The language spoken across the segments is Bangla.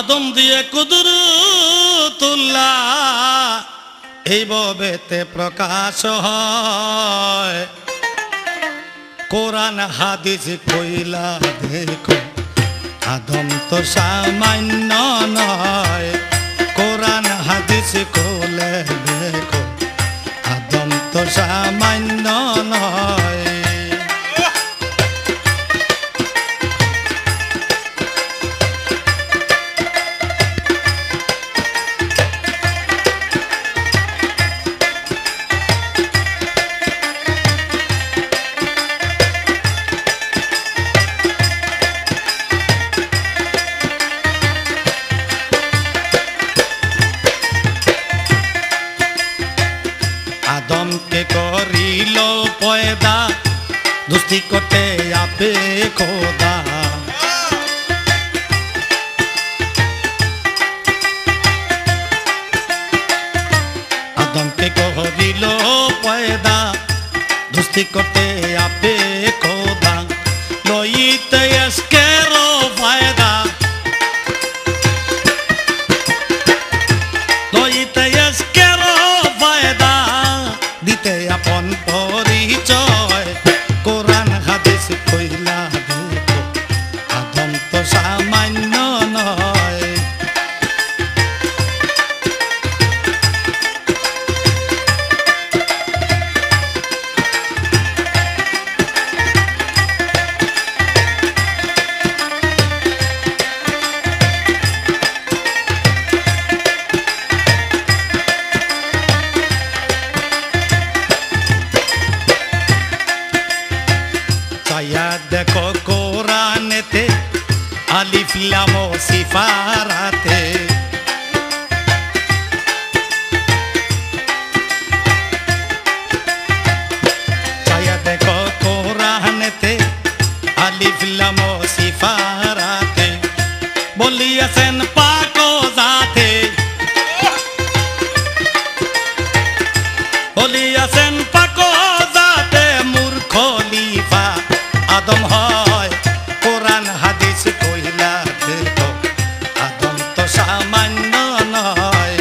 আদম দিয়ে কুদরতুল্লাহ এইভাবেতে প্রকাশ হয়। কোরআন হাদিস কইলা দেখো আদম তো সামান্য নয়। কোরআন হাদিস কোলে দেখো আদম তো সামান্য নয়। আদমকে করিল পয়দা দুস্তি করতে আপে খোদা। আদমকে করিল পয়দা দুস্তি করতে আপে খোদা। লইতে এসকেরো ফায়দা লইতে এসকেরো ফায়দা দিতে আপন পরিচয়। কোরআন হাদিস কইলা দেখো আদম তো সামান্য নয়। চাইয়া দেখো কোরআনেতে আলিফ লাম সিফারাতে। চাইয়া দেখো কোরআনেতে আলিফ লাম সিফারাতে। বলিয়াছেন পাক জাতে বলিয়াছেন পাক জাতে মূর্খ খলিফা আদম হয়। কোরআন হাদিস কইলা দেখো আদম তো সামান্য নয়।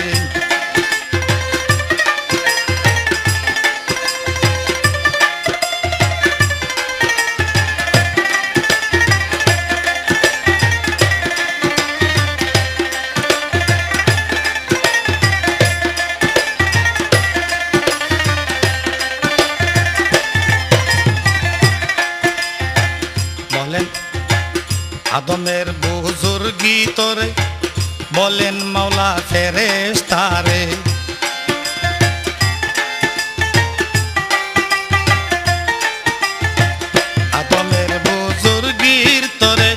বলেন আদমের বুজুর্গি তোরে বলেন মাওলা ফেরেশতারে। আদমের বুজুর্গির তোরে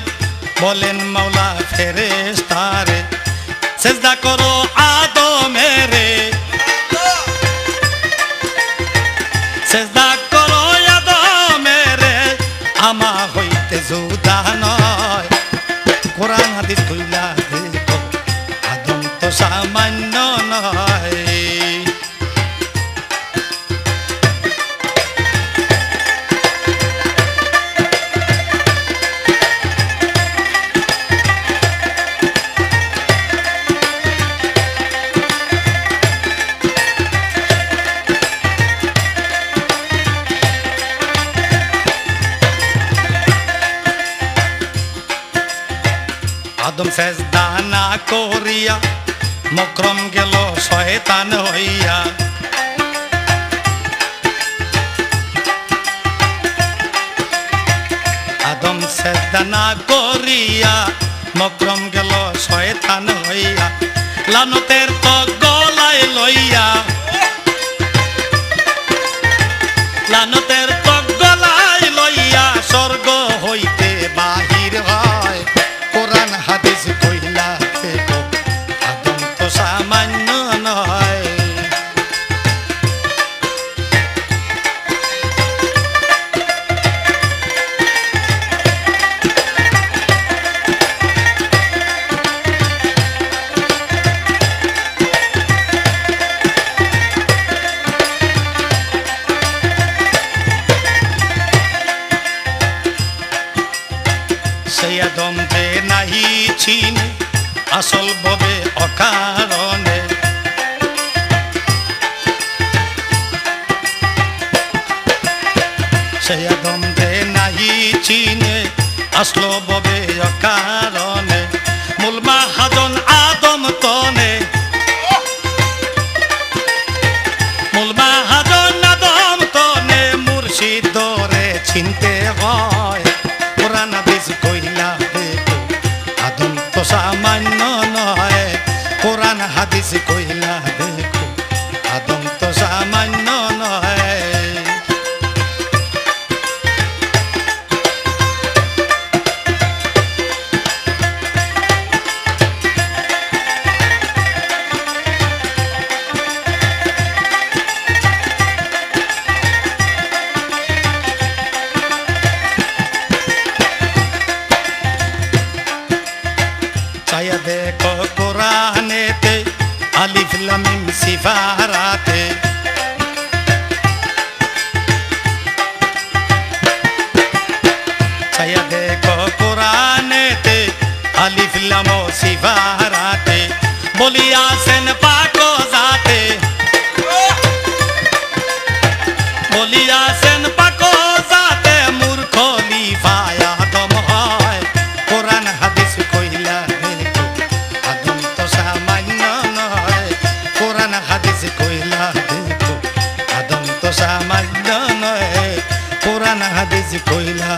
বলেন মাওলা ফেরেশতারে। সেজদা করো আদমেরে সেজদা করো আদমেরে আমা হইতে জুদা নয়। কোরআন হাদিস কইলা দেখো আদম তো সামান্য নয়। আদম সেজদা না করিয়া মকরম গেল শয়তান হইয়া। আদম সেজদা না করিয়া মকরম গেল শয়তান হইয়া। লানতের তো গলায় লইয়া লানতের তো গলায় লইয়া স্বর্গ হইতে বাহির হয়। কোরআন হাদিস কইলা দেখো আদম তো সামান্য নয়। অকারণে। সে আদম যে নাহি চিনে আসলো ববে অকারণে। মূল মাহাজন আদম তনে, মূল মাহাজন আদম তনে, মুর্শিদ দরে চিনতে হয়। কোরআন হাদিস কইলা দেখো আদম তো সামান্য নয়। কোরআন হাদিস কইলা দেখো আদম তো সামান্য নয়। চায়া দেখো কোরআনেতে আলিফ লাম মিম সিফারাতে। চায়া দেখো কোরআনেতে আলিফ লাম সিফারাতে। বলিয়াছেন পাক জাতে, বলিয়াছেন পাক জাতে, মূর্খ খলিফায় আদম হয়। কোরআন হাদিস কইলা দেখো আদম তো সামান্য নয়। কোরআন হাদিস কইলা দেখো আদম তো সামান্য নয়। কোরআন হাদিস কইলা